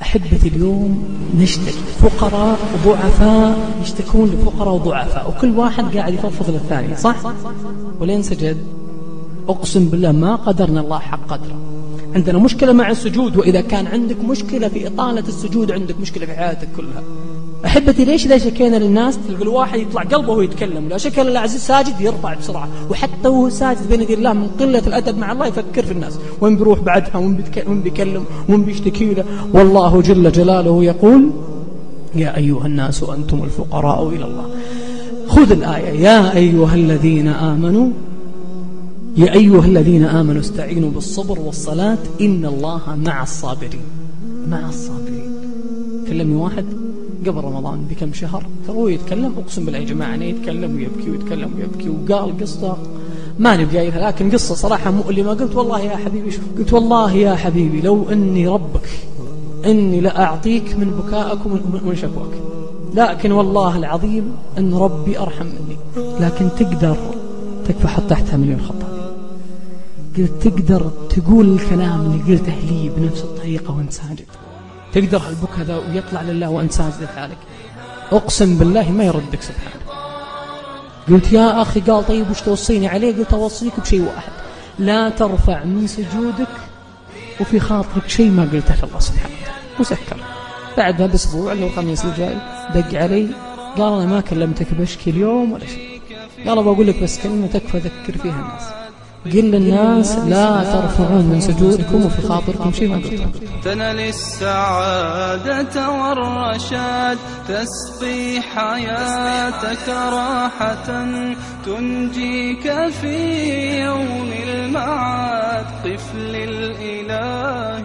أحبتي اليوم نشتكي فقراء وضعفاء يشتكون لفقراء وضعفاء، وكل واحد قاعد يفضفض للثاني، صح؟ ولين سجد؟ أقسم بالله ما قدرنا الله حق قدره. عندنا مشكلة مع السجود، وإذا كان عندك مشكلة في إطالة السجود عندك مشكلة في حياتك كلها. أحبتي ليش إذا شكينا للناس تلقى الواحد يطلع قلبه وهو يتكلم، لا شكل العزيز ساجد يرفع بسرعة، وحتى وهو ساجد بين يدي الله من قلة الأدب مع الله يفكر في الناس وين بيروح بعدها وين بيكلم وين بيشتكي له. والله جل جلاله يقول يا أيها الناس أنتم الفقراء إلى الله. خذ الآية يا أيها الذين آمنوا، يا أيها الذين آمنوا استعينوا بالصبر والصلاة إن الله مع الصابرين. مع الصابرين. كلمني واحد قبل رمضان بكم شهر هو يتكلم، أقسم بالله يا جماعة أنا يتكلم ويبكي ويتكلم ويبكي، وقال قصة ما نبي جايها لكن قصة صراحة مؤلمة. قلت والله يا حبيبي، قلت والله يا حبيبي لو أني ربك إني لأعطيك من بكائك ومن شكواك، لكن والله العظيم أن ربي أرحم مني. لكن تقدر تكفى حط تحتها مليون خطأ. قلت تقدر تقول الكلام اللي قلته لي بنفس الطريقة وانت ساجد، تقدر هالبكاء ذا ويطلع لله وانت ساجد لحالك، أقسم بالله ما يردك سبحانه. قلت يا أخي، قال طيب وش توصيني عليه؟ قلت أوصيك بشيء واحد، لا ترفع من سجودك وفي خاطرك شيء ما قلته الله سبحانه وتعالى. وسكر. بعدها بأسبوع اللي هو الخميس الجاي دق علي قال أنا ما كلمتك بشكي اليوم ولا شيء، قال بقول لك بس كلمة تكفى ذكر فيها الناس، قل للناس لا ترفعون من سجودكم وفي خاطركم شيء ما قلتم. تنال السعادة والرشاد، تسقي حياتك راحة، تنجيك في يوم المعاد. قف للإله